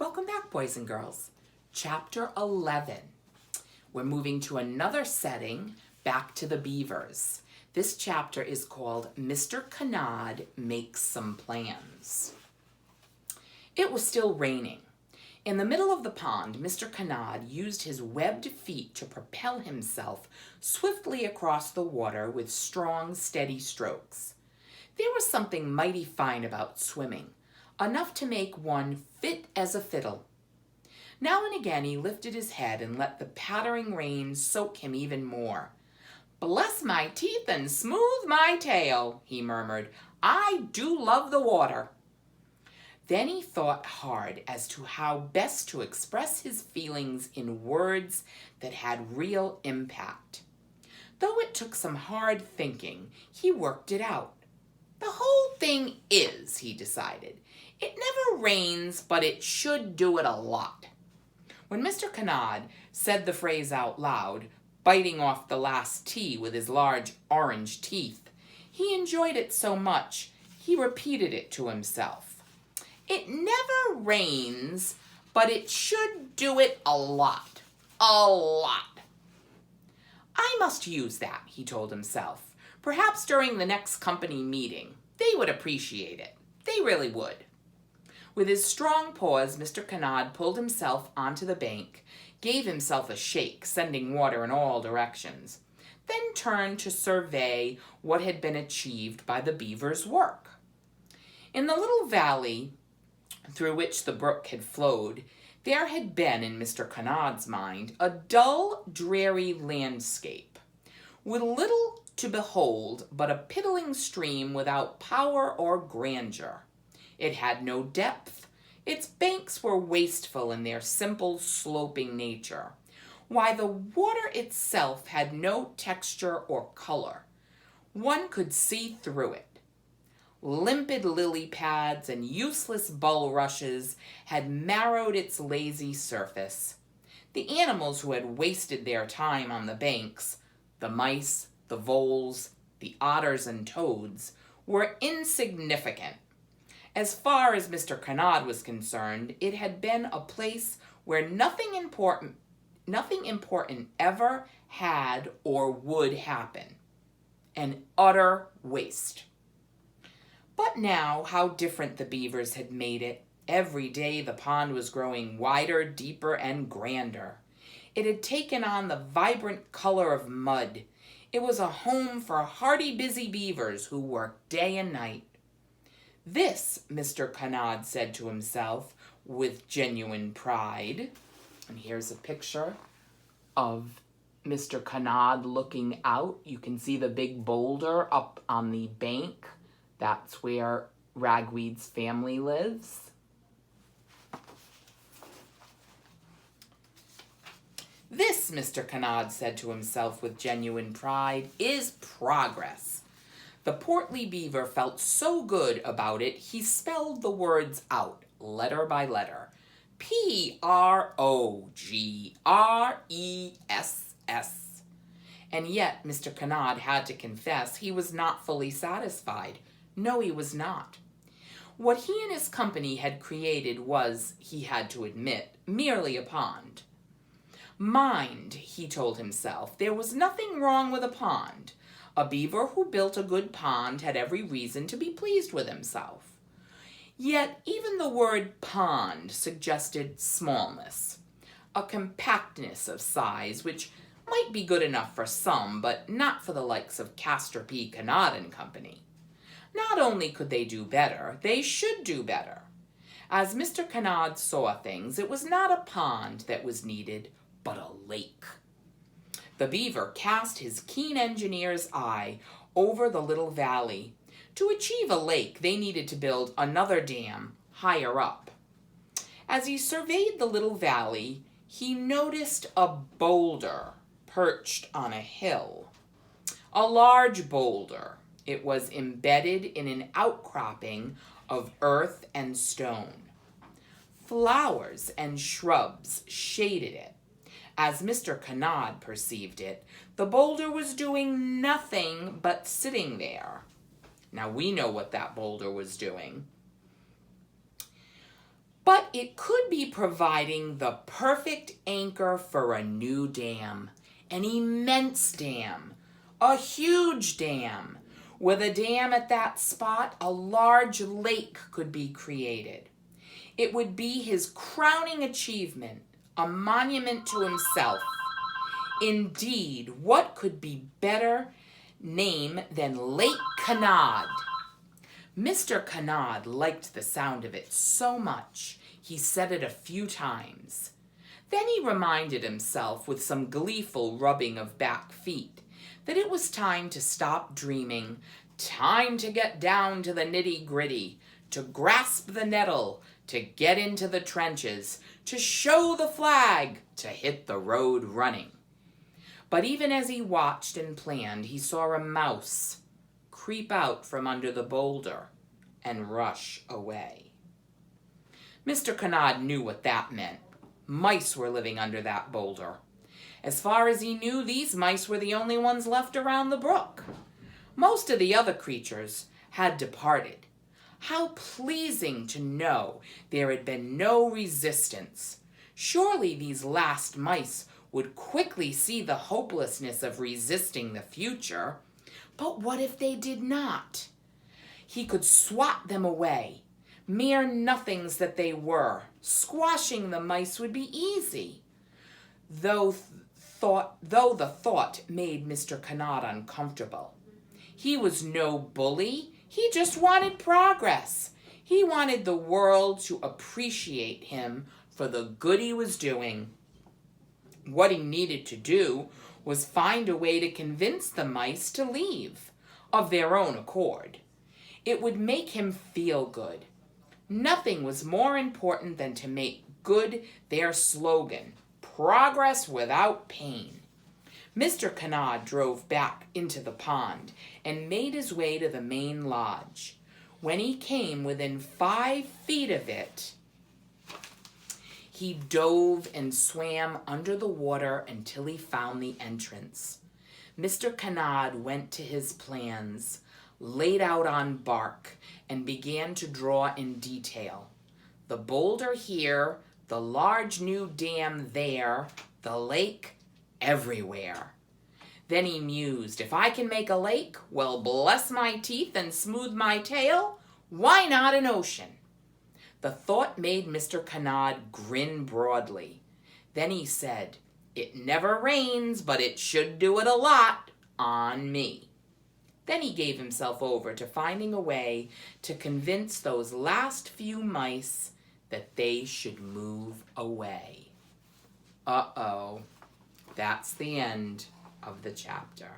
Welcome back, boys and girls. Chapter 11. We're moving to another setting, back to the beavers. This chapter is called Mr. Canard Makes Some Plans. It was still raining. In the middle of the pond, Mr. Canard used his webbed feet to propel himself swiftly across the water with strong, steady strokes. There was something mighty fine about swimming, enough to make one fit as a fiddle. Now and again he lifted his head and let the pattering rain soak him even more. "Bless my teeth and smooth my tail," he murmured. "I do love the water." Then he thought hard as to how best to express his feelings in words that had real impact. Though it took some hard thinking, he worked it out. "The whole thing is," he decided, "it never rains, but it should do it a lot." When Mr. Canard said the phrase out loud, biting off the last T with his large orange teeth, he enjoyed it so much he repeated it to himself. "It never rains, but it should do it a lot. A lot. I must use that," he told himself. "Perhaps during the next company meeting, they would appreciate it. They really would." With his strong paws, Mr. Canard pulled himself onto the bank, gave himself a shake, sending water in all directions, then turned to survey what had been achieved by the beavers' work. In the little valley through which the brook had flowed, there had been, in Mr. Canard's mind, a dull, dreary landscape, with little to behold but a piddling stream without power or grandeur. It had no depth. Its banks were wasteful in their simple, sloping nature, while the water itself had no texture or color. One could see through it. Limpid lily pads and useless bulrushes had marrowed its lazy surface. The animals who had wasted their time on the banks, the mice, the voles, the otters and toads, were insignificant. As far as Mr. Canard was concerned, it had been a place where nothing important ever had or would happen. An utter waste. But now, how different the beavers had made it. Every day the pond was growing wider, deeper, and grander. It had taken on the vibrant color of mud. It was a home for hardy, busy beavers who worked day and night. "This," Mr. Canard said to himself with genuine pride. And here's a picture of Mr. Canard looking out. You can see the big boulder up on the bank. That's where Ragweed's family lives. "This," Mr. Canard said to himself with genuine pride, "is progress." The portly beaver felt so good about it, he spelled the words out, letter by letter. Progress. And yet, Mr. Canard had to confess he was not fully satisfied. No, he was not. What he and his company had created was, he had to admit, merely a pond. Mind, he told himself, there was nothing wrong with a pond. A beaver who built a good pond had every reason to be pleased with himself. Yet even the word pond suggested smallness, a compactness of size which might be good enough for some, but not for the likes of Castor P. Canard and Company. Not only could they do better, they should do better. As Mr. Canard saw things, it was not a pond that was needed, but a lake. The beaver cast his keen engineer's eye over the little valley. To achieve a lake, they needed to build another dam higher up. As he surveyed the little valley, he noticed a boulder perched on a hill. A large boulder. It was embedded in an outcropping of earth and stone. Flowers and shrubs shaded it. As Mr. Canard perceived it, the boulder was doing nothing but sitting there. Now we know what that boulder was doing. But it could be providing the perfect anchor for a new dam, an immense dam, a huge dam. With a dam at that spot, a large lake could be created. It would be his crowning achievement, a monument to himself. Indeed, what could be better name than Lake Kanad? Mr. Kanad liked the sound of it so much, he said it a few times. Then he reminded himself, with some gleeful rubbing of back feet, that it was time to stop dreaming, time to get down to the nitty-gritty, to grasp the nettle, to get into the trenches, to show the flag, to hit the road running. But even as he watched and planned, he saw a mouse creep out from under the boulder and rush away. Mr. Kanad knew what that meant. Mice were living under that boulder. As far as he knew, these mice were the only ones left around the brook. Most of the other creatures had departed. How pleasing to know there had been no resistance. Surely these last mice would quickly see the hopelessness of resisting the future. But what if they did not? He could swat them away. Mere nothings that they were. Squashing the mice would be easy. Though the thought made Mr. Kanad uncomfortable. He was no bully. He just wanted progress. He wanted the world to appreciate him for the good he was doing. What he needed to do was find a way to convince the mice to leave of their own accord. It would make him feel good. Nothing was more important than to make good their slogan, progress without pain. Mr. Kanad drove back into the pond and made his way to the main lodge. When he came within 5 feet of it, he dove and swam under the water until he found the entrance. Mr. Kanad went to his plans, laid out on bark, and began to draw in detail. The boulder here, the large new dam there, the lake everywhere. Then he mused, if I can make a lake, well, bless my teeth and smooth my tail, why not an ocean? The thought made Mr. Kanad grin broadly. Then he said, it never rains, but it should do it a lot on me. Then he gave himself over to finding a way to convince those last few mice that they should move away. Uh-oh, that's the end of the chapter.